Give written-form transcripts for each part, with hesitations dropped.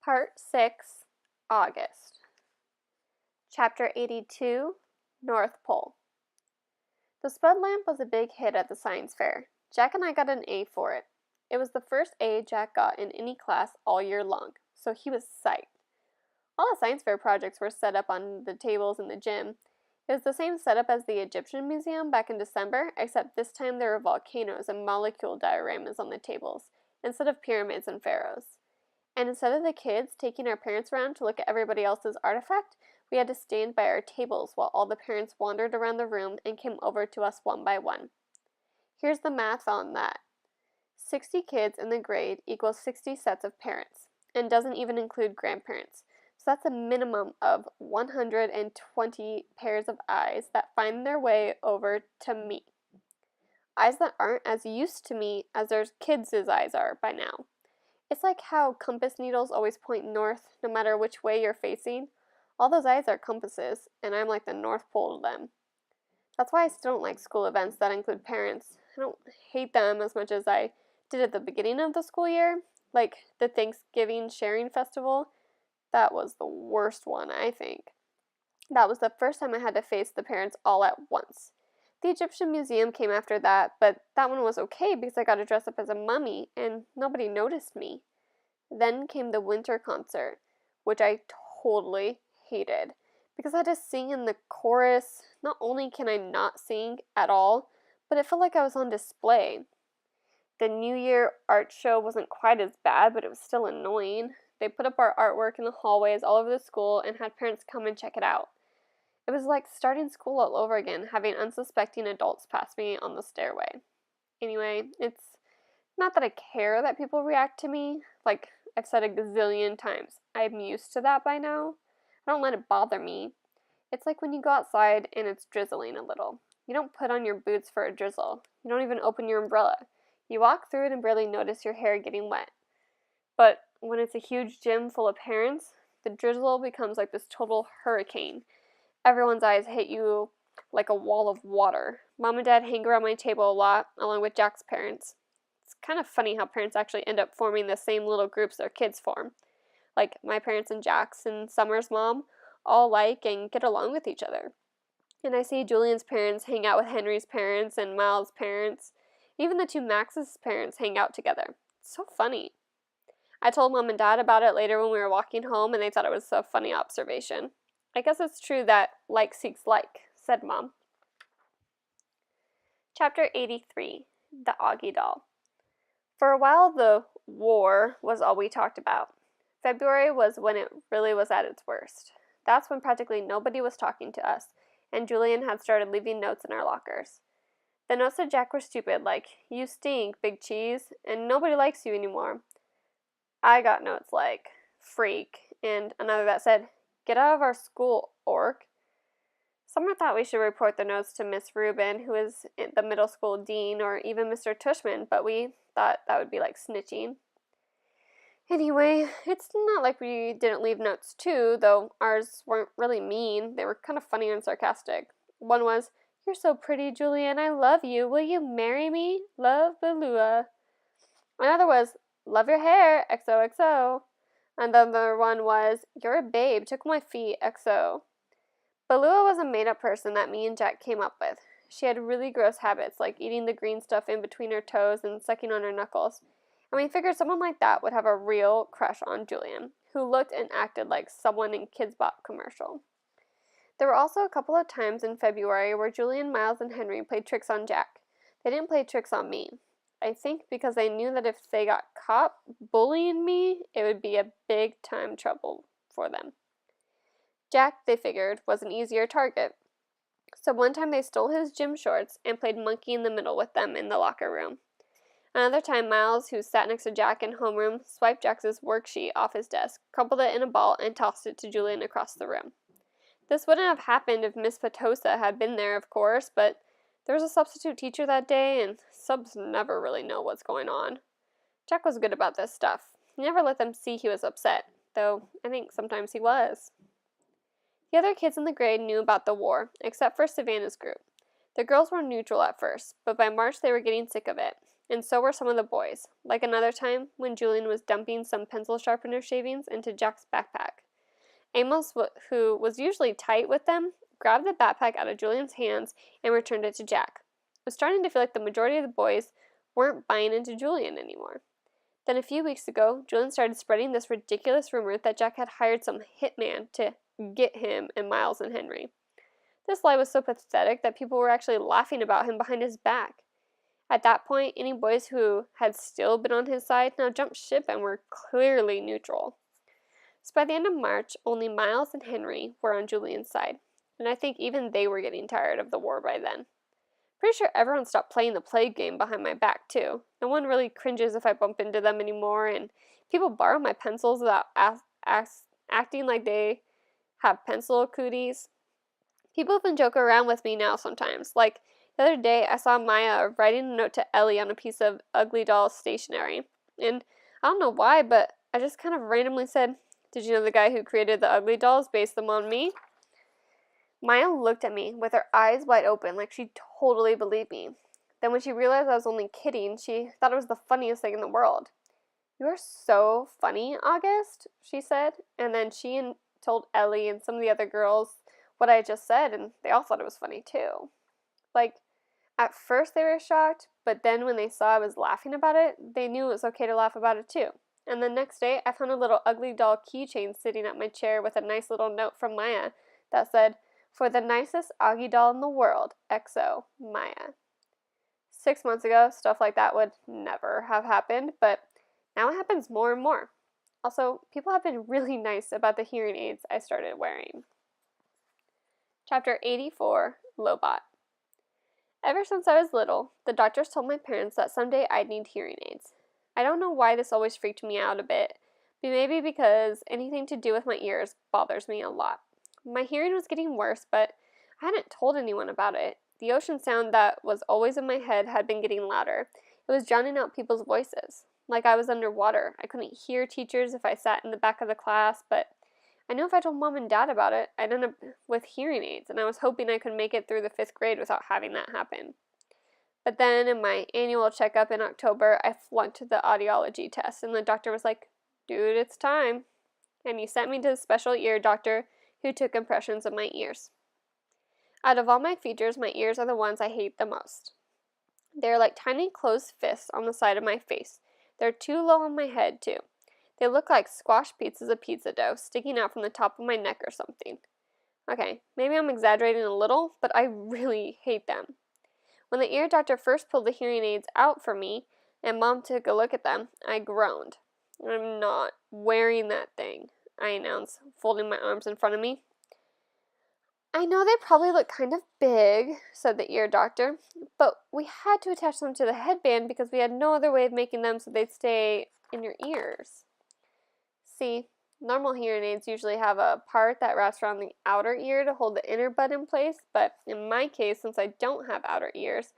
Part 6, August. Chapter 82, North Pole. The Spud lamp was a big hit at the science fair. Jack and I got an A for it. It was the first A Jack got in any class all year long, so he was psyched. All the science fair projects were set up on the tables in the gym. It was the same setup as the Egyptian Museum back in December, except this time there were volcanoes and molecule dioramas on the tables, instead of pyramids and pharaohs. And instead of the kids taking our parents around to look at everybody else's artifact, we had to stand by our tables while all the parents wandered around the room and came over to us one by one. Here's the math on that. 60 kids in the grade equals 60 sets of parents, and doesn't even include grandparents. So that's a minimum of 120 pairs of eyes that find their way over to me. Eyes that aren't as used to me as their kids' eyes are by now. It's like how compass needles always point north no matter which way you're facing. All those eyes are compasses, and I'm like the North Pole to them. That's why I still don't like school events that include parents. I don't hate them as much as I did at the beginning of the school year, like the Thanksgiving Sharing Festival. That was the worst one, I think. That was the first time I had to face the parents all at once. The Egyptian Museum came after that, but that one was okay because I got to dress up as a mummy and nobody noticed me. Then came the winter concert, which I totally hated because I had to sing in the chorus. Not only can I not sing at all, but it felt like I was on display. The New Year art show wasn't quite as bad, but it was still annoying. They put up our artwork in the hallways all over the school and had parents come and check it out. It was like starting school all over again, having unsuspecting adults pass me on the stairway. Anyway, it's not that I care that people react to me. Like I've said a gazillion times, I'm used to that by now. I don't let it bother me. It's like when you go outside and it's drizzling a little. You don't put on your boots for a drizzle. You don't even open your umbrella. You walk through it and barely notice your hair getting wet. But when it's a huge gym full of parents, the drizzle becomes like this total hurricane. Everyone's eyes hit you like a wall of water. Mom and Dad hang around my table a lot, along with Jack's parents. It's kind of funny how parents actually end up forming the same little groups their kids form. Like my parents and Jack's and Summer's mom all like and get along with each other. And I see Julian's parents hang out with Henry's parents and Miles' parents. Even the two Max's parents hang out together. It's so funny. I told Mom and Dad about it later when we were walking home, and they thought it was a funny observation. I guess it's true that like seeks like, said Mom. Chapter 83, The Augie Doll. For a while, the war was all we talked about. February was when it really was at its worst. That's when practically nobody was talking to us, and Julian had started leaving notes in our lockers. The notes to Jack were stupid, like, "You stink, Big Cheese," and "Nobody likes you anymore." I got notes like, "Freak," and another that said, "Get out of our school, orc." Summer thought we should report the notes to Miss Rubin, who is the middle school dean, or even Mr. Tushman, but we thought that would be like snitching. Anyway, it's not like we didn't leave notes too, though ours weren't really mean. They were kind of funny and sarcastic. One was, "You're so pretty, Julian. I love you. Will you marry me? Love, Balua." Another was, "Love your hair, XOXO. And the other one was, "You're a babe. Took my feet, XO. Balua was a made-up person that me and Jack came up with. She had really gross habits, like eating the green stuff in between her toes and sucking on her knuckles. And we figured someone like that would have a real crush on Julian, who looked and acted like someone in Kids Bop commercial. There were also a couple of times in February where Julian, Miles, and Henry played tricks on Jack. They didn't play tricks on me. I think because they knew that if they got caught bullying me, it would be a big time trouble for them. Jack, they figured, was an easier target. So one time they stole his gym shorts and played monkey in the middle with them in the locker room. Another time, Miles, who sat next to Jack in homeroom, swiped Jack's worksheet off his desk, crumpled it in a ball, and tossed it to Julian across the room. This wouldn't have happened if Miss Patosa had been there, of course, but there was a substitute teacher that day, and subs never really know what's going on. Jack was good about this stuff. He never let them see he was upset, though I think sometimes he was. The other kids in the grade knew about the war, except for Savannah's group. The girls were neutral at first, but by March they were getting sick of it. and so were some of the boys, like another time when Julian was dumping some pencil sharpener shavings into Jack's backpack. Amos, who was usually tight with them, grabbed the backpack out of Julian's hands and returned it to Jack. I was starting to feel like the majority of the boys weren't buying into Julian anymore. Then a few weeks ago, Julian started spreading this ridiculous rumor that Jack had hired some hitman to get him and Miles and Henry. This lie was so pathetic that people were actually laughing about him behind his back. At that point, any boys who had still been on his side now jumped ship and were clearly neutral. So by the end of March, only Miles and Henry were on Julian's side, and I think even they were getting tired of the war by then. Pretty sure everyone stopped playing the plague game behind my back, too. No one really cringes if I bump into them anymore, and people borrow my pencils without acting like they have pencil cooties. People even joke around with me now sometimes. Like, the other day, I saw Maya writing a note to Ellie on a piece of Ugly Doll stationery. And I don't know why, but I just kind of randomly said, "Did you know the guy who created the Ugly Dolls based them on me?" Maya looked at me with her eyes wide open like she totally believed me. Then when she realized I was only kidding, she thought it was the funniest thing in the world. "You are so funny, August," she said. And then she told Ellie and some of the other girls what I just said, and they all thought it was funny too. Like, at first they were shocked, but then when they saw I was laughing about it, they knew it was okay to laugh about it too. And the next day, I found a little Ugly Doll keychain sitting at my chair with a nice little note from Maya that said, "For the nicest Augie doll in the world, XO, Maya." 6 months ago, stuff like that would never have happened, but now it happens more and more. Also, people have been really nice about the hearing aids I started wearing. Chapter 84, Lobot. Ever since I was little, the doctors told my parents that someday I'd need hearing aids. I don't know why this always freaked me out a bit, but maybe because anything to do with my ears bothers me a lot. My hearing was getting worse, but I hadn't told anyone about it. The ocean sound that was always in my head had been getting louder. It was drowning out people's voices. Like I was underwater. I couldn't hear teachers if I sat in the back of the class, but I knew if I told Mom and Dad about it, I'd end up with hearing aids, and I was hoping I could make it through the 5th grade without having that happen. But then, in my annual checkup in October, I flunked the audiology test, and the doctor was like, "Dude, it's time." And he sent me to the special ear doctor who took impressions of my ears. Out of all my features, my ears are the ones I hate the most. They're like tiny closed fists on the side of my face. They're too low on my head, too. They look like squash pieces of pizza dough sticking out from the top of my neck or something. Okay, maybe I'm exaggerating a little, but I really hate them. When the ear doctor first pulled the hearing aids out for me, and Mom took a look at them, I groaned. "I'm not wearing that thing," I announced, folding my arms in front of me. "I know they probably look kind of big," said the ear doctor, "but we had to attach them to the headband because we had no other way of making them so they'd stay in your ears." See, normal hearing aids usually have a part that wraps around the outer ear to hold the inner bud in place, but in my case, since I don't have outer ears,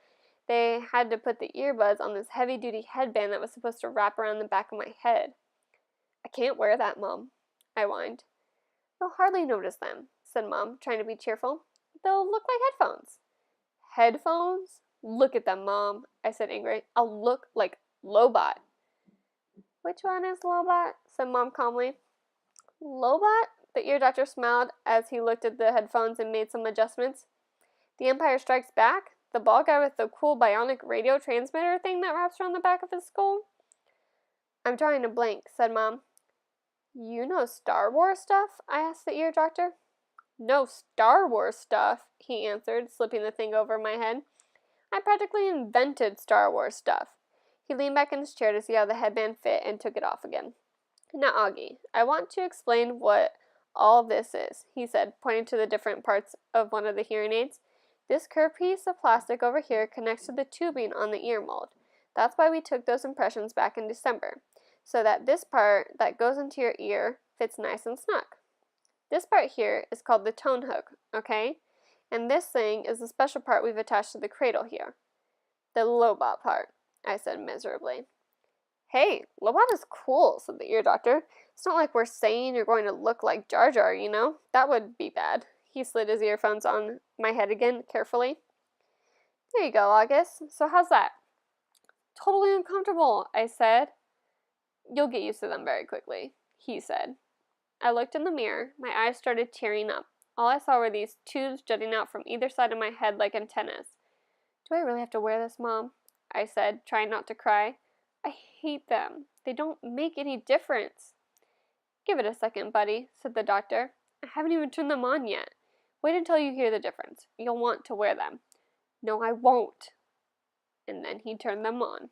they had to put the earbuds on this heavy-duty headband that was supposed to wrap around the back of my head. "I can't wear that, Mom," I whined. "You'll hardly notice them," said Mom, trying to be cheerful. "They'll look like headphones." "Headphones? Look at them, Mom," I said angrily. "I'll look like Lobot." "Which one is Lobot?" said Mom calmly. "Lobot?" The ear doctor smiled as he looked at the headphones and made some adjustments. "The Empire Strikes Back? The bald guy with the cool bionic radio transmitter thing that wraps around the back of his skull?" "I'm drawing a blank," said Mom. "You know Star Wars stuff?" I asked the ear doctor. "No Star Wars stuff," he answered, slipping the thing over my head. "I practically invented Star Wars stuff." He leaned back in his chair to see how the headband fit and took it off again. "Now, Augie, I want to explain what all this is," he said, pointing to the different parts of one of the hearing aids. "This curved piece of plastic over here connects to the tubing on the ear mold. That's why we took those impressions back in December, so that this part that goes into your ear fits nice and snug. This part here is called the tone hook, okay? And this thing is the special part we've attached to the cradle here." "The Lobot part," I said miserably. "Hey, Lobot is cool," said the ear doctor. "It's not like we're saying you're going to look like Jar Jar, you know? That would be bad." He slid his earphones on my head again, carefully. "There you go, August. So how's that?" totally uncomfortable, I said. You'll get used to them very quickly, he said. I looked in the mirror. My eyes started tearing up. All I saw were these tubes jutting out from either side of my head like antennas. Do I really have to wear this, Mom? I said, trying not to cry. I hate them. They don't make any difference. Give it a second, buddy, said the doctor. I haven't even turned them on yet. Wait until you hear the difference. You'll want to wear them. No, I won't. And then he turned them on.